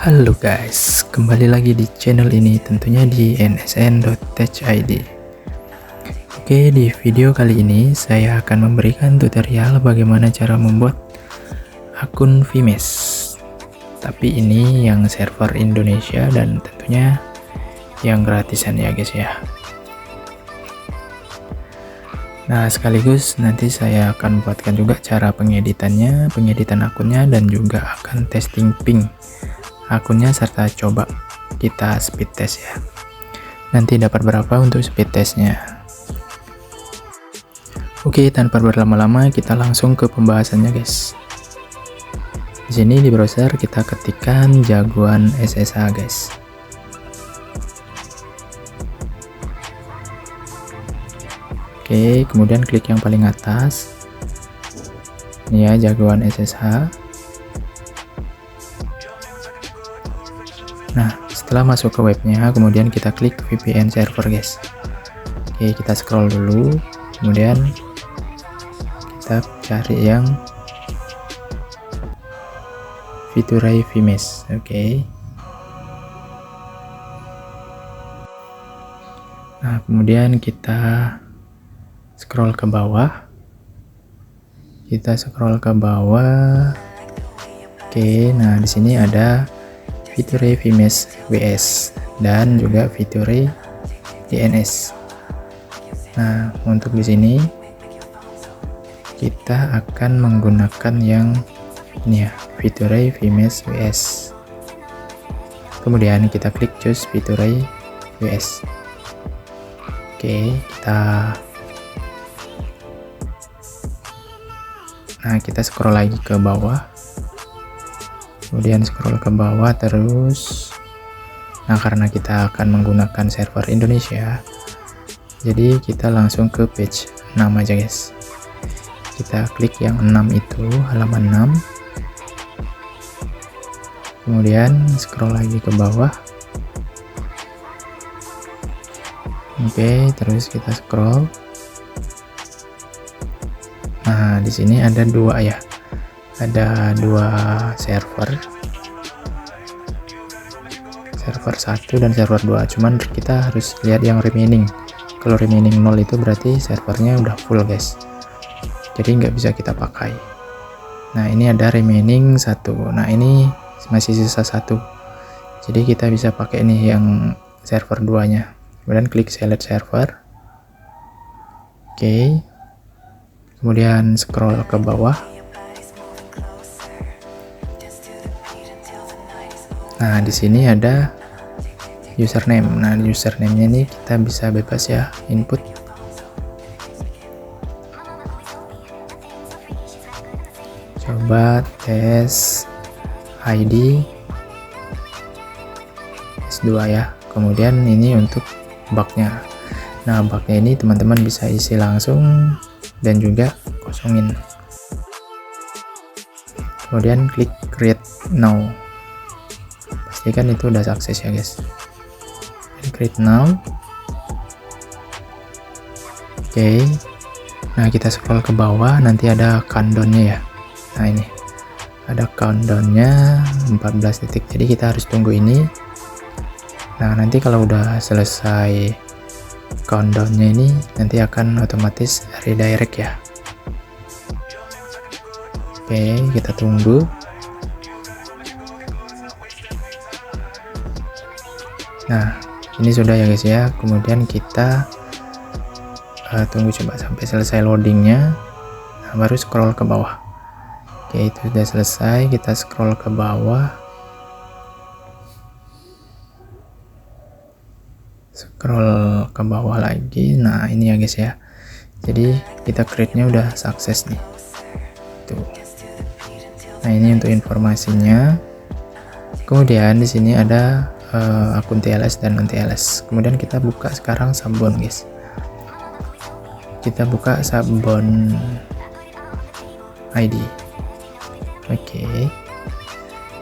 Halo guys, kembali lagi di channel ini, tentunya di nsn.tech.id. Oke, di video kali ini saya akan memberikan tutorial bagaimana cara membuat akun Vmash. Tapi ini yang server Indonesia dan tentunya yang gratisan ya guys ya. Nah, sekaligus nanti saya akan buatkan juga cara pengeditan akunnya, dan juga akan testing ping akunnya serta coba kita speed test ya. Nanti dapat berapa untuk speed testnya. Oke, tanpa berlama-lama kita langsung ke pembahasannya guys. Di sini di browser kita ketikkan jagoan SSH guys. Oke, kemudian klik yang paling atas. Ini ya, jagoan SSH. Nah, setelah masuk ke webnya, kemudian kita klik VPN server guys. Oke, kita scroll dulu, kemudian kita cari yang Featurai Vmash. Oke. Nah, kemudian kita scroll ke bawah. Oke, nah di sini ada Featurai Vmash WS dan juga Featurai DNS. Nah, untuk di sini kita akan menggunakan yang ini ya, Featurai Vmash WS. Kemudian kita klik choose Featurai WS. Oke, kita scroll lagi ke bawah, kemudian scroll ke bawah terus. Nah, karena kita akan menggunakan server Indonesia, jadi kita langsung ke page 6 aja guys. Kita klik yang 6 itu, halaman 6, kemudian scroll lagi ke bawah. Oke, terus kita scroll. Nah, di sini ada dua ya, ada dua server 1 dan server 2, cuman kita harus lihat yang remaining. Kalau remaining 0 itu berarti servernya udah full guys, jadi nggak bisa kita pakai. Nah, ini ada remaining 1, nah ini masih sisa 1, jadi kita bisa pakai ini yang server 2 nya. Kemudian klik select server. Oke, kemudian scroll ke bawah. Nah, di sini ada username. Nah, username-nya ini kita bisa bebas ya, input. Coba tes ID S2 ya. Kemudian ini untuk bugnya. Nah, bugnya ini teman-teman bisa isi langsung dan juga kosongin. Kemudian klik create now. Pastikan itu udah sukses ya guys. Create now. Oke. Nah, kita scroll ke bawah, nanti ada countdown-nya ya. Nah, ini ada countdown-nya 14 detik, jadi kita harus tunggu ini. Nah, nanti kalau udah selesai countdown-nya ini, nanti akan otomatis redirect ya. Oke, kita tunggu. Nah, ini sudah ya guys ya. Kemudian kita tunggu coba sampai selesai loadingnya. Nah, baru scroll ke bawah. Oke, itu sudah selesai. Kita scroll ke bawah. Scroll ke bawah lagi. Nah, ini ya guys ya. Jadi kita create-nya udah sukses nih. Tuh. Nah, ini untuk informasinya. Kemudian di sini ada akun TLS dan non TLS. Kemudian kita buka sekarang Subbon guys. Kita buka Subbon ID. Oke.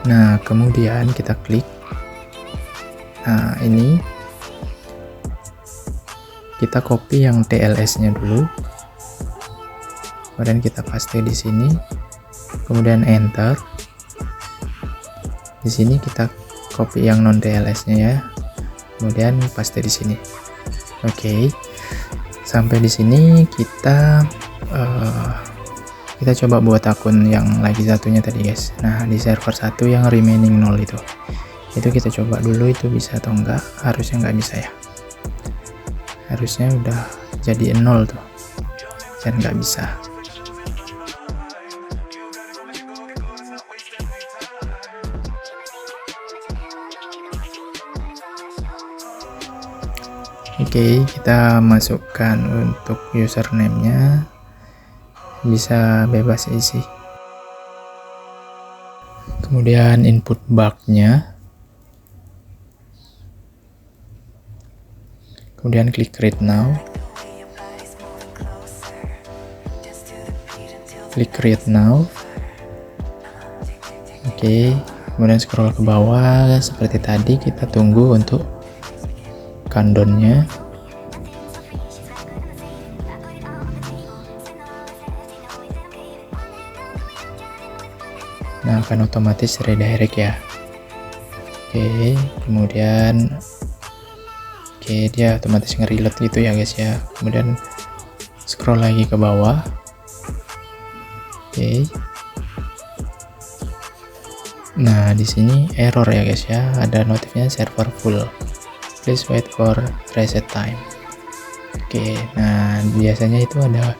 Nah, kemudian kita klik. Nah, ini kita copy yang TLS-nya dulu. Kemudian kita paste di sini. Kemudian enter. Di sini kita copy yang non TLS nya ya, kemudian paste di sini. Oke, sampai di sini kita coba buat akun yang lagi satunya tadi guys. Nah, di server 1 yang remaining 0 itu kita coba dulu itu bisa atau enggak. Harusnya nggak bisa ya, harusnya udah jadi 0 tuh, dan nggak bisa. Oke, kita masukkan untuk username-nya, bisa bebas isi. Kemudian input bug-nya, kemudian klik create now, klik create now. Oke, kemudian scroll ke bawah seperti tadi, kita tunggu untuk countdown-nya. Nah, akan otomatis redirect ya. Oke, kemudian dia otomatis nge-reload gitu ya guys ya. Kemudian scroll lagi ke bawah. Oke. Nah, di sini error ya guys ya, ada notifnya server full. Please wait for reset time. Oke, nah biasanya itu ada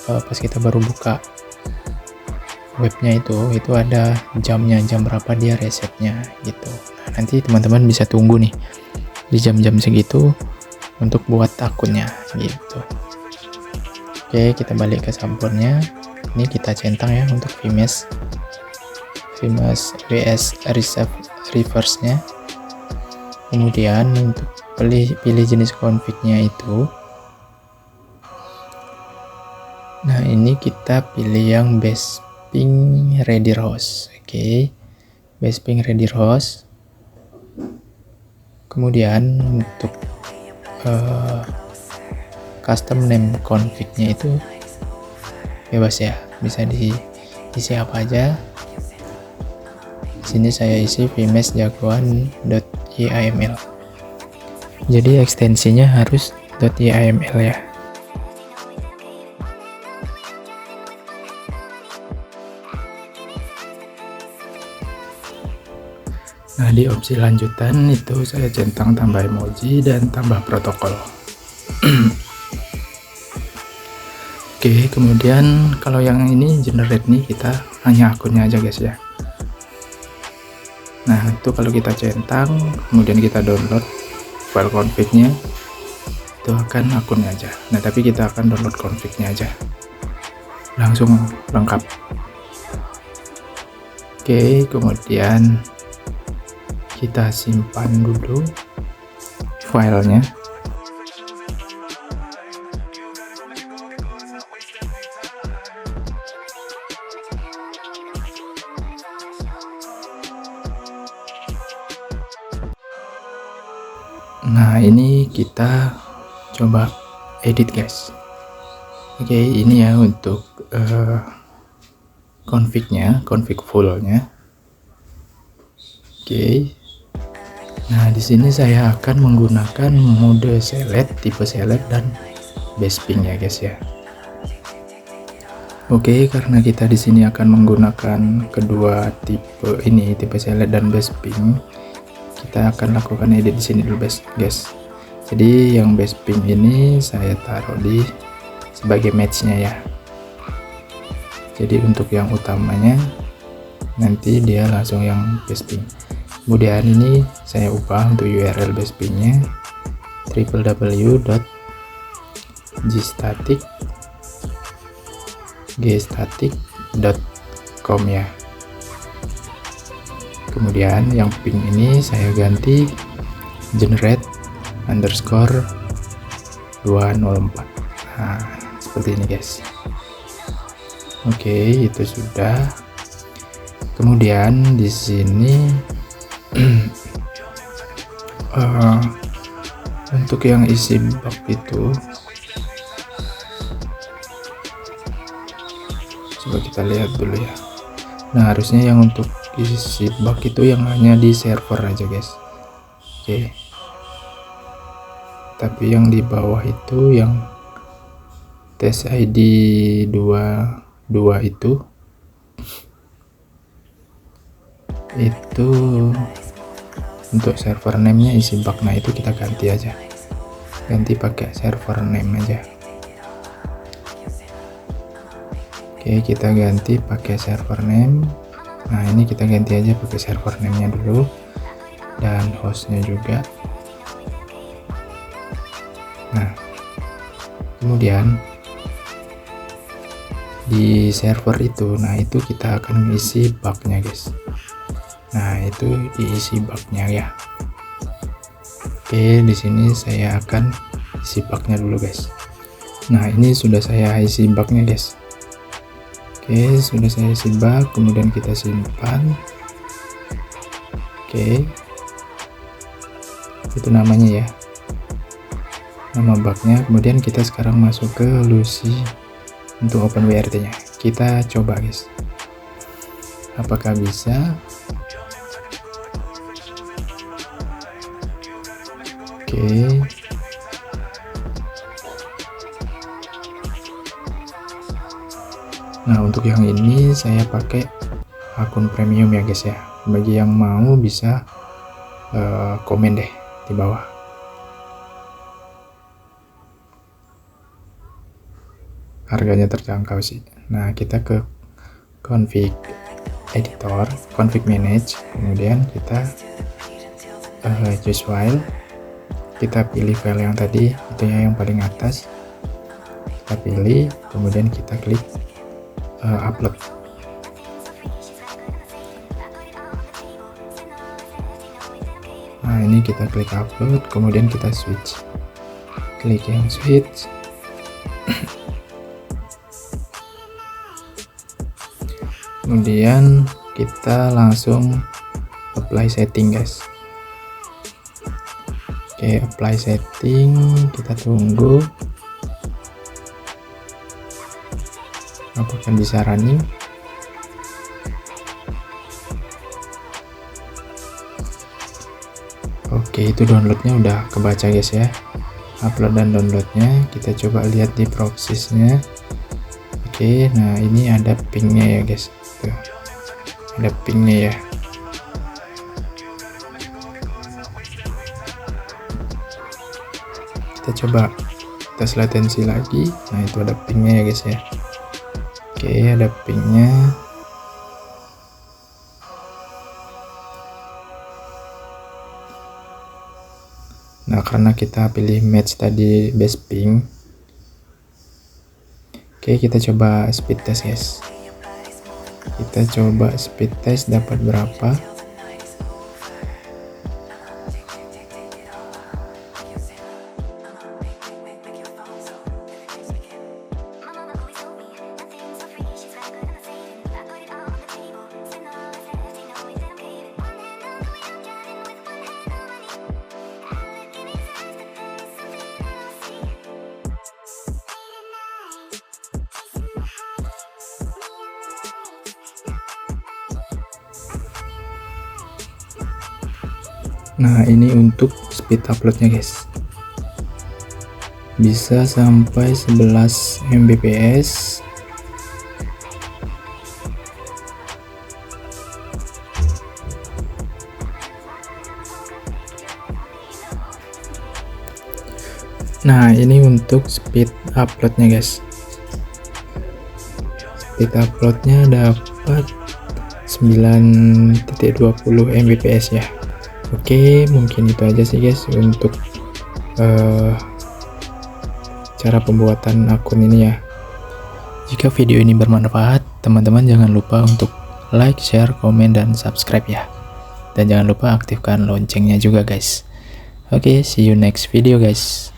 pas kita baru buka webnya itu ada jamnya, jam berapa dia resetnya gitu. Nah, nanti teman-teman bisa tunggu nih di jam-jam segitu untuk buat akunnya gitu. Oke, kita balik ke sampulnya. Ini kita centang ya untuk vMesh WS reverse nya. Kemudian untuk pilih jenis config-nya itu, nah ini kita pilih yang Besping ready host. Oke, Besping ready host. Kemudian untuk custom name config-nya itu bebas ya, bisa diisi apa aja. Di sini saya isi vMesh jagoan.yml. Jadi ekstensinya harus .yml ya. Nah, di opsi lanjutan itu saya centang tambah emoji dan tambah protokol. Oke, kemudian kalau yang ini generate nih, kita hanya akunnya aja guys ya. Nah, itu kalau kita centang, kemudian kita download file config-nya, itu akan akunnya aja. Nah, tapi kita akan download config-nya aja, langsung lengkap. Oke, kemudian kita simpan dulu filenya. Nah, ini kita coba edit guys. Oke, ini ya untuk config-nya, config full-nya. Oke. Nah, di sini saya akan menggunakan mode select, tipe select, dan Besping ya guys ya. Oke, karena kita di sini akan menggunakan kedua tipe ini, tipe select dan Besping, kita akan lakukan edit di sini dulu guys. Jadi yang Besping ini saya taruh di sebagai match-nya ya. Jadi untuk yang utamanya nanti dia langsung yang Besping. Kemudian ini saya ubah untuk URL Besping-nya www.gstatic.com ya. Kemudian yang ping ini saya ganti generate underscore 204. Nah, seperti ini guys. Oke, itu sudah. Kemudian di sini untuk yang isi bug itu coba kita lihat dulu ya. Nah, harusnya yang untuk isi bug itu yang hanya di server aja guys. Oke, tapi yang di bawah itu yang tes ID 22 itu untuk server name-nya isi bug. Nah itu kita ganti aja, ganti pakai server name aja. Oke, kita ganti pakai server name. Nah ini kita ganti aja pakai server name-nya dulu, dan hostnya juga. Nah kemudian di server itu, nah itu kita akan isi bugnya guys. Nah itu diisi bugnya ya. Oke, di sini saya akan isi bugnya dulu guys. Nah ini sudah saya isi bugnya guys. Oke, sudah saya isi bug, kemudian kita simpan. Oke, itu namanya ya, nama bugnya. Kemudian kita sekarang masuk ke Lucy untuk OpenWrt nya. Kita coba guys, apakah bisa. Oke, nah untuk yang ini saya pakai akun premium ya guys ya. Bagi yang mau bisa komen deh di bawah. Harganya terjangkau sih. Nah kita ke config editor, config manage, kemudian kita choose file, kita pilih file yang tadi itu ya, yang paling atas kita pilih, kemudian kita klik upload. Nah ini kita klik upload, kemudian kita switch, klik yang switch. Kemudian kita langsung apply setting guys. Oke, apply setting, kita tunggu apakah bisa running. Oke, itu downloadnya udah kebaca guys ya, upload dan downloadnya. Kita coba lihat di prosesnya. Oke, nah ini ada pingnya ya guys. Tuh, ada pingnya ya. Kita coba tes latensi lagi. Nah itu ada pingnya ya guys ya. Oke, ada pingnya. Nah karena kita pilih match tadi base ping. Oke, kita coba speed test guys. Kita coba speed test dapat berapa. Nah ini untuk speed uploadnya guys, bisa sampai 11 Mbps. Nah ini untuk speed uploadnya guys, speed uploadnya dapat 9.20 Mbps ya. Oke, mungkin itu aja sih guys untuk cara pembuatan akun ini ya. Jika video ini bermanfaat, teman-teman jangan lupa untuk like, share, komen, dan subscribe ya. Dan jangan lupa aktifkan loncengnya juga guys. Oke, see you next video guys.